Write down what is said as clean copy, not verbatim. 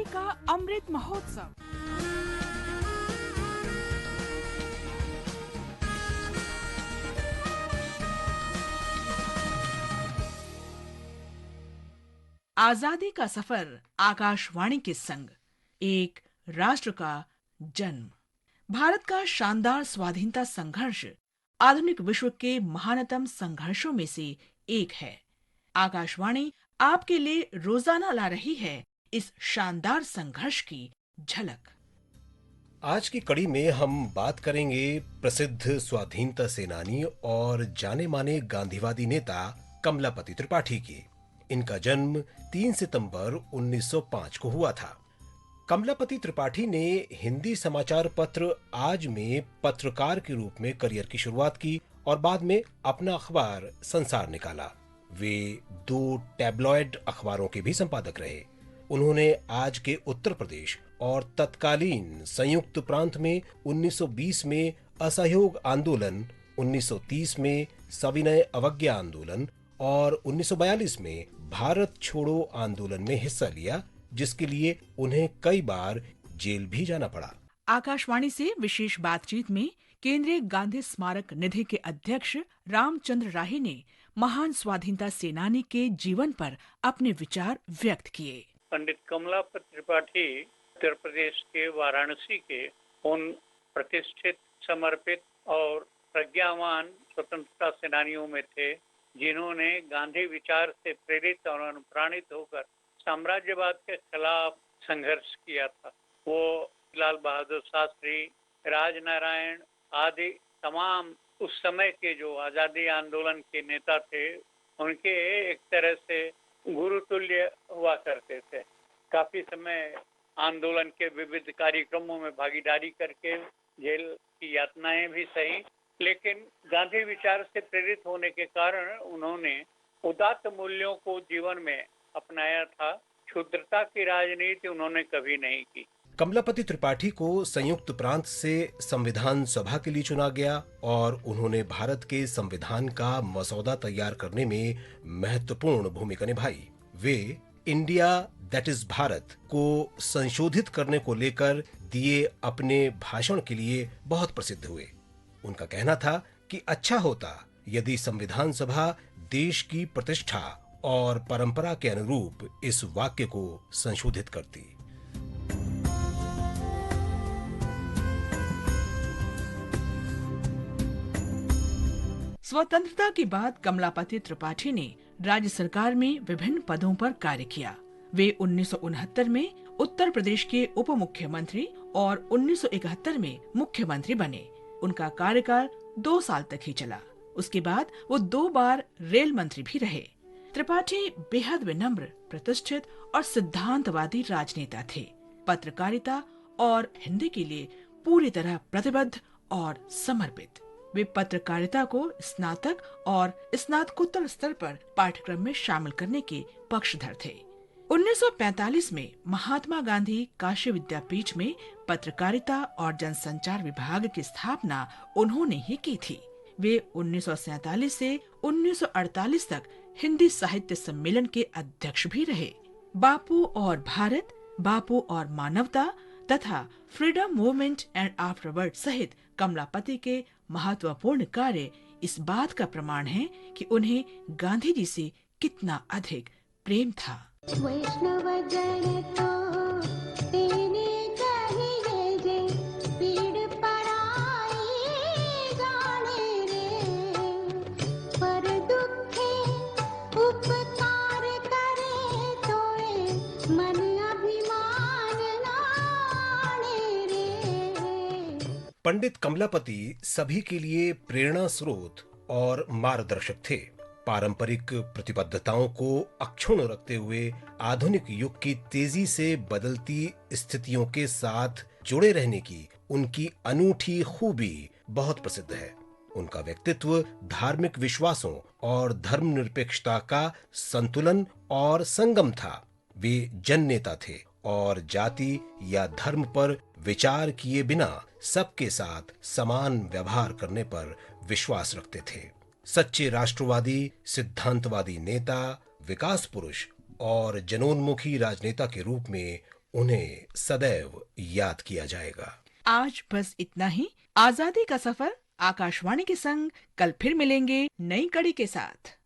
का अमृत महोत्सव। आजादी का सफर आकाशवाणी के संग, एक राष्ट्र का जन्म। भारत का शानदार स्वाधीनता संघर्ष आधुनिक विश्व के महानतम संघर्षों में से एक है। आकाशवाणी आपके लिए रोजाना ला रही है इस शानदार संघर्ष की झलक। आज की कड़ी में हम बात करेंगे प्रसिद्ध स्वाधीनता सेनानी और जाने माने गांधीवादी नेता कमलापति त्रिपाठी की। इनका जन्म 3 सितंबर 1905 को हुआ था। कमलापति त्रिपाठी ने हिंदी समाचार पत्र आज में पत्रकार के रूप में करियर की शुरुआत की और बाद में अपना अखबार संसार निकाला। वे 2 टैबलॉयड अखबारों के भी संपादक रहे। उन्होंने आज के उत्तर प्रदेश और तत्कालीन संयुक्त प्रांत में 1920 में असहयोग आंदोलन, 1930 में सविनय अवज्ञा आंदोलन और 1942 में भारत छोड़ो आंदोलन में हिस्सा लिया, जिसके लिए उन्हें कई बार जेल भी जाना पड़ा। आकाशवाणी से विशेष बातचीत में केंद्रीय गांधी स्मारक निधि के अध्यक्ष रामचंद्र राही ने महान स्वाधीनता सेनानी के जीवन पर अपने विचार व्यक्त किए। पंडित कमलापति त्रिपाठी उत्तर प्रदेश के वाराणसी के उन प्रतिष्ठित, समर्पित और प्रज्ञावान स्वतंत्रता सेनानियों में थे जिन्होंने गांधी विचार से प्रेरित और अनुप्राणित होकर साम्राज्यवाद के खिलाफ संघर्ष किया था। वो लाल बहादुर शास्त्री, राजनारायण आदि तमाम उस समय के जो आजादी आंदोलन के नेता थे, उनके एक तरह से गुरुतुल्य हुआ करते थे। काफी समय आंदोलन के विविध कार्यक्रमों में भागीदारी करके जेल की यातनाएं भी सही, लेकिन गांधी विचार से प्रेरित होने के कारण उन्होंने उदात्त मूल्यों को जीवन में अपनाया था। क्षुद्रता की राजनीति उन्होंने कभी नहीं की। कमलापति त्रिपाठी को संयुक्त प्रांत से संविधान सभा के लिए चुना गया और उन्होंने भारत के संविधान का मसौदा तैयार करने में महत्वपूर्ण भूमिका निभाई। वे इंडिया दैट इज भारत को संशोधित करने को लेकर दिए अपने भाषण के लिए बहुत प्रसिद्ध हुए। उनका कहना था कि अच्छा होता यदि संविधान सभा देश की प्रतिष्ठा और परंपरा के अनुरूप इस वाक्य को संशोधित करती। स्वतंत्रता के बाद कमलापति त्रिपाठी ने राज्य सरकार में विभिन्न पदों पर कार्य किया। वे 1969 में उत्तर प्रदेश के उप मुख्यमंत्री और 1971 में मुख्यमंत्री बने। उनका कार्यकाल 2 साल तक ही चला। उसके बाद वो 2 बार रेल मंत्री भी रहे। त्रिपाठी बेहद विनम्र, प्रतिष्ठित और सिद्धांतवादी राजनेता थे। पत्रकारिता और हिंदी के लिए पूरी तरह प्रतिबद्ध और समर्पित। वे पत्रकारिता को स्नातक और स्नातकोत्तर स्तर पर पाठ्यक्रम में शामिल करने के पक्षधर थे। 1945 में महात्मा गांधी काशी विद्यापीठ में पत्रकारिता और जनसंचार विभाग की स्थापना उन्होंने ही की थी। वे 1947 से 1948 तक हिंदी साहित्य सम्मेलन के अध्यक्ष भी रहे। बापू और भारत, बापू और मानवता तथा फ्रीडम मूवमेंट एंड आफ्टरवर्ड सहित कमलापति के महत्वपूर्ण कार्य इस बात का प्रमाण है कि उन्हें गांधी जी से कितना अधिक प्रेम था। वैष्णव जन तो तेने कहिए जे पीड़ पराई जाने रे, पर दुखे उपकार करे तोए मन अभिमान नाने रे। पंडित कमलापति सभी के लिए प्रेरणा स्रोत और मार्गदर्शक थे। पारंपरिक प्रतिबद्धताओं को अक्षुण्ण रखते हुए आधुनिक युग की तेजी से बदलती स्थितियों के साथ जुड़े रहने की उनकी अनूठी खूबी बहुत प्रसिद्ध है। उनका व्यक्तित्व धार्मिक विश्वासों और धर्मनिरपेक्षता का संतुलन और संगम था। वे जन नेता थे और जाति या धर्म पर विचार किए बिना सबके साथ समान व्यवहार करने पर विश्वास रखते थे। सच्चे राष्ट्रवादी, सिद्धांतवादी नेता, विकास पुरुष और जनोन्मुखी राजनेता के रूप में उन्हें सदैव याद किया जाएगा। आज बस इतना ही। आजादी का सफर आकाशवाणी के संग कल फिर मिलेंगे नई कड़ी के साथ।